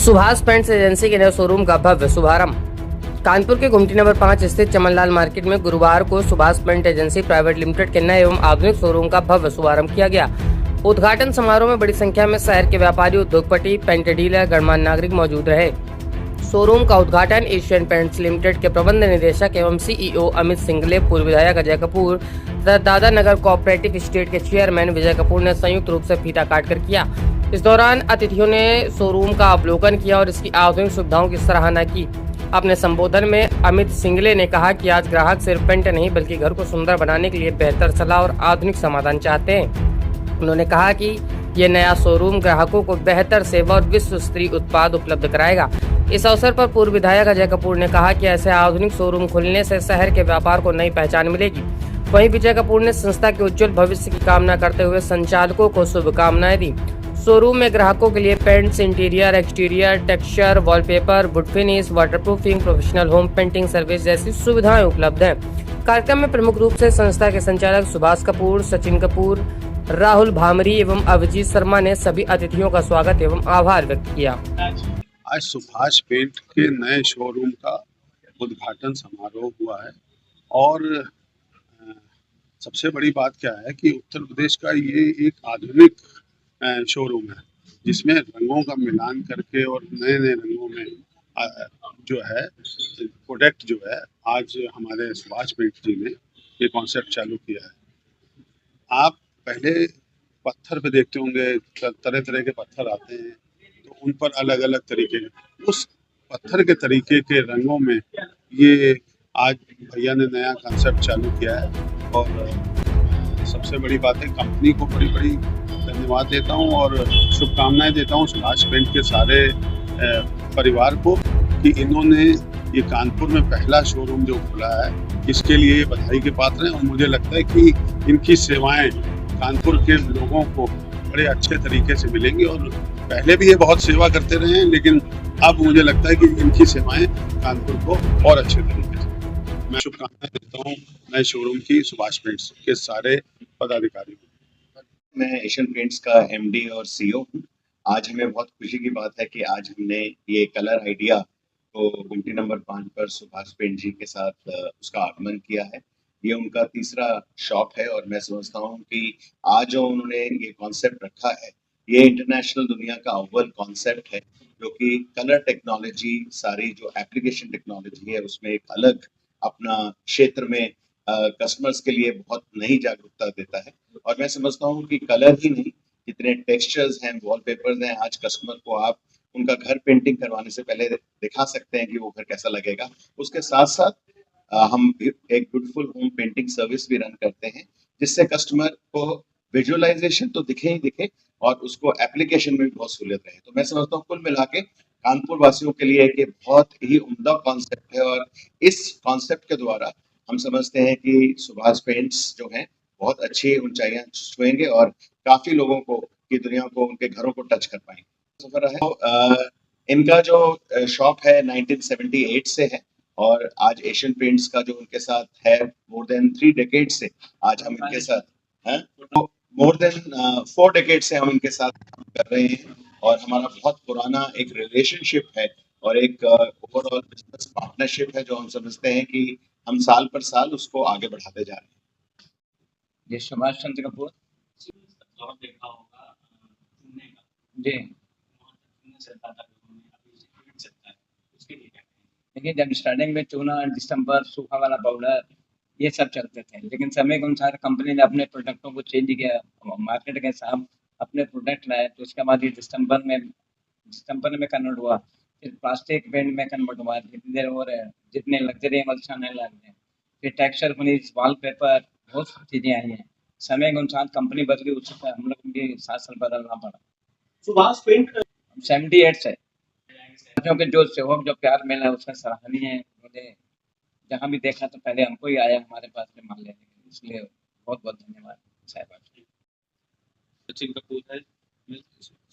Subhash paints agency के नए showroom का भव्य शुभारंभ। कानपुर के गुमटी नंबर 5 स्थित चमनलाल मार्केट में गुरुवार को Subhash paint agency private limited के नए एवं आधुनिक शोरूम का भव्य शुभारंभ किया गया। उद्घाटन समारोह में बड़ी संख्या में शहर के व्यापारी, उद्योगपति, पेंट डीलर, गणमान्य नागरिक मौजूद रहे। शोरूम का उद्घाटन एशियन पेंट्स लिमिटेड के प्रबंध निदेशक एवं सीईओ अमित सिंगले, पूर्व विधायक अजय कपूर तथा दादा नगर कोऑपरेटिव स्टेट के चेयरमैन विजय कपूर ने संयुक्त रूप से फीता काटकर किया। इस दौरान अतिथियों ने शोरूम का अवलोकन किया और इसकी आधुनिक सुविधाओं की सराहना की। अपने संबोधन में अमित सिंगले ने कहा कि आज ग्राहक सिर्फ पेंट नहीं बल्कि घर को सुंदर बनाने के लिए बेहतर सलाह और आधुनिक समाधान चाहते हैं। उन्होंने कहा कि ये नया शोरूम ग्राहकों को बेहतर सेवा और विश्व स्तरीय उत्पाद उपलब्ध कराएगा। इस अवसर पर पूर्व विधायक अजय कपूर ने कहा कि ऐसे आधुनिक शोरूम खुलने से शहर के व्यापार को नई पहचान मिलेगी। वहीं विजय कपूर ने संस्था के उज्जवल भविष्य की कामना करते हुए संचालकों को शुभकामनाएं दी। शोरूम में ग्राहकों के लिए paints, interior, exterior, texture, wallpaper, would finish, waterproofing, professional home painting service जैसी सुविधाएं उपलब्ध हैं। कार्यक्रम में प्रमुख रूप से संस्था के संचालक सुभाष कपूर, सचिन कपूर, राहुल भामरी एवं अभिजीत शर्मा ने सभी अतिथियों का स्वागत एवं आभार व्यक्त किया। आज सुभाष पेंट के नए शोरूम का उद्घाटन समारोह हुआ है और सबसे बड़ी बात क्या है कि उत्तर प्रदेश का ये एक आधुनिक शोरूम है जिसमें रंगों का मिलान करके और नए नए रंगों में जो है प्रोडक्ट जो है आज हमारे सुभाष पेंट जी ने ये कॉन्सेप्ट चालू किया है। आप पहले पत्थर पे देखते होंगे, तरह तरह के पत्थर आते हैं तो उन पर अलग अलग तरीके के, उस पत्थर के तरीके के रंगों में ये आज भैया ने नया कॉन्सेप्ट चालू किया है। और सबसे बड़ी बात है, कंपनी को बड़ी बड़ी धन्यवाद देता हूँ और शुभकामनाएं देता हूँ सुभाष पेंट के सारे परिवार को कि इन्होंने ये कानपुर में पहला शोरूम जो खुला है इसके लिए ये बधाई के पात्र हैं। और मुझे लगता है कि इनकी सेवाएं कानपुर के लोगों को बड़े अच्छे तरीके से मिलेंगी और पहले भी ये बहुत सेवा करते रहे हैं, लेकिन अब मुझे लगता है कि इनकी सेवाएं कानपुर को और अच्छे तरीके से। मैं शुभकामनाएं देता हूँ नए शोरूम की सुभाष पेंट्स के सारे पदाधिकारियों को। मैं एशियन पेंट्स का एमडी और सीईओ हूँ। आज हमें बहुत खुशी की बात है कि आज हमने ये कलर आइडिया को गुमटी नंबर 5 पर सुभाष पेंट जी के साथ उसका आगमन किया है। ये उनका तीसरा शॉप है और मैं समझता हूँ कि आज जो उन्होंने ये कॉन्सेप्ट रखा है ये इंटरनेशनल दुनिया का अव्वल कॉन्सेप्ट है, जो कि कलर टेक्नोलॉजी, सारी जो एप्लीकेशन टेक्नोलॉजी है उसमें एक अलग अपना क्षेत्र में कस्टमर्स के लिए बहुत नई जागरूकता देता है। और मैं समझता हूँ कि कलर ही नहीं, जितने टेक्सचर्स हैं, वॉलपेपर्स हैं, आज कस्टमर को आप उनका घर पेंटिंग करवाने से पहले दिखा सकते हैं कि वो घर कैसा लगेगा। उसके साथ साथ हम एक ब्यूटीफुल होम पेंटिंग सर्विस भी रन करते हैं, जिससे कस्टमर को विजुअलाइजेशन तो दिखे ही दिखे और उसको एप्लीकेशन में भी बहुत सहूलियत रहे। तो मैं समझता हूँ कुल मिला के कानपुर वासियों के लिए एक बहुत ही उम्दा कॉन्सेप्ट है और इस कॉन्सेप्ट के द्वारा हम समझते हैं कि सुभाष पेंट्स जो हैं बहुत अच्छी ऊंचाइयां छुएंगे और काफी लोगों को की दुनिया को, उनके घरों को टच कर पाएंगे। सफर है तो इनका जो शॉप है 1978 से है और आज एशियन पेंट्स का जो उनके साथ है मोर देन 3 डेकेड से आज हम इनके साथ हैं, तो मोर देन 4 डेकेड से हम इनके साथ काम कर रहे हैं और हमारा बहुत पुराना एक रिलेशनशिप है और एक ओवरऑल बिजनेस पार्टनरशिप है जो हम समझते हैं कि हम साल पर साल उसको आगे बढ़ाते जा रहे हैं। ये सुभाष चंद्र कपूर देखा होगा जी। देखिए, जब स्टार्टिंग में चूना, दिसंबर, सूखा वाला पाउडर ये सब चलते थे, लेकिन समय के अनुसार कंपनी ने अपने प्रोडक्टों को चेंज किया, मार्केट के हिसाब अपने प्रोडक्ट लाए। तो उसके बाद ये दिसंबर में कन्वर्ट हुआ, फिर प्लास्टिक पेंट में कन्वर्ट हुआ, जितनी देर और जितने लग्जरी एमल्स आने लगे, फिर टेक्सचर फिनिश, वॉलपेपर, बहुत चीजें आई हैं। समय के अनुसार कंपनी बदली, उससे हम लोग भी 7 साल बदलना पड़ा। सुभाष पेंट 78 से क्योंकि जो सेवक जो प्यार मिला उसका सराहनीय है। मुझे जहाँ भी देखा तो पहले हमको ही आया हमारे पास में माल लेने के लिए, इसलिए बहुत बहुत धन्यवाद साहब। सचिन कपूर है,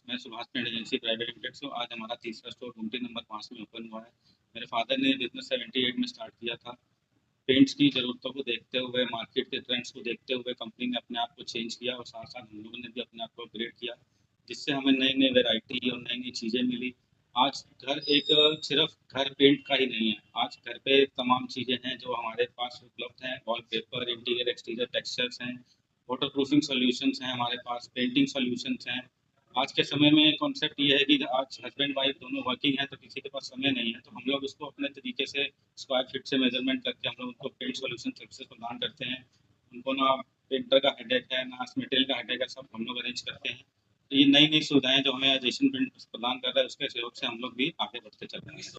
मैं Subhash paint agency private limited से। आज हमारा तीसरा स्टोर गुमटी नंबर 5 में ओपन हुआ है। मेरे फादर ने बिजनेस 78 में स्टार्ट किया था। पेंट्स की ज़रूरतों को देखते हुए, मार्केट के ट्रेंड्स को देखते हुए कंपनी ने अपने आप को चेंज किया और साथ साथ हम लोगों ने भी अपने आप को अपग्रेड किया, जिससे हमें नई नई वैरायटी और नई नई चीज़ें मिली। आज घर एक सिर्फ घर पेंट का ही नहीं है, आज घर पे तमाम चीज़ें हैं जो हमारे पास उपलब्ध हैं। वॉलपेपर, इंटीरियर, एक्सटीरियर टेक्सचर्स हैं, वाटर प्रूफिंग सॉल्यूशंस हैं हमारे पास, पेंटिंग सॉल्यूशंस हैं। आज के समय में कॉन्सेप्ट ये है कि आज हस्बैंड वाइफ दोनों वर्किंग हैं, तो किसी के पास समय नहीं है, तो हम लोग उसको अपने तरीके से स्क्वायर फीट से मेजरमेंट करके हम लोग उनको पेंट सॉल्यूशन सर्विसेज प्रदान करते हैं। उनको ना पेंटर का हेडेक है, ना मटेरियल का हेडेक है, सब हम लोग अरेंज करते हैं। तो ये नई-नई सुविधाएँ जो हमें आज एशियन पेंट्स प्रदान कर रहा है, उसके सहयोग से हम लोग भी आगे बढ़ते चल रहे हैं।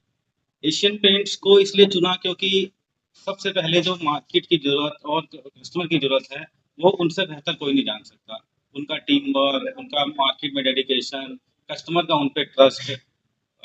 एशियन पेंट्स को इसलिए चुना क्योंकि सबसे पहले जो मार्केट की ज़रूरत और कस्टमर की ज़रूरत है, वो उनसे बेहतर कोई नहीं जान सकता। उनका टीम वर्क, उनका मार्केट में डेडिकेशन, कस्टमर का उन पे ट्रस्ट,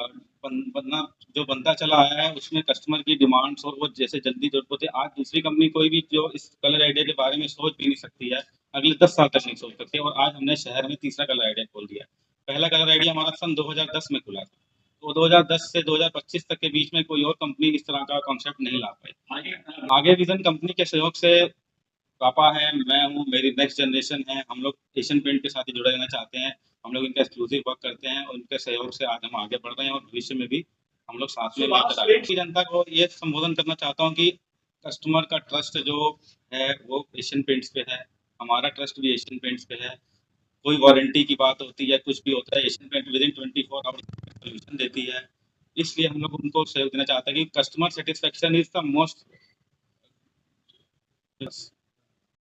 अ, बंदा जो बनता चला आया है उसमें कस्टमर की डिमांड्स और वो जैसे जल्दी ज़रूरत होती है, आज दूसरी कंपनी कोई भी जो इस कलर आइडिया के बारे में सोच भी नहीं सकती है, अगले 10 साल तक नहीं सोच सकती, और आज हमने शहर में तीसरा कलर आइडिया खोल दिया है। पहला कलर आइडिया हमारा सन 2010 में खुला था, तो 2010 से 2025 तक के बीच में कोई और कंपनी इस तरह का कॉन्सेप्ट नहीं ला पाई। आगे विजन कंपनी के सहयोग से पापा है, मैं हूँ, मेरी नेक्स्ट जनरेशन है, हम लोग एशियन पेंट के साथ ही जुड़े रहना चाहते हैं। हम लोग इनका एक्सक्लूसिव वर्क करते हैं, उनके सहयोग से आज हम आगे बढ़ रहे हैं और भविष्य में भी हम लोग साथ में मिलकर आगे बढ़ेंगे। जनता को ये संबोधन करना चाहता हूँ कि कस्टमर का ट्रस्ट जो है वो एशियन पेंट्स पे है, हमारा ट्रस्ट भी एशियन पेंट्स पे है। कोई वारंटी की बात होती है, कुछ भी होता है, Asian paint within 24 hours solution देती है। इसलिए हम लोग उनको सहयोग देना चाहते हैं कि customer satisfaction is the most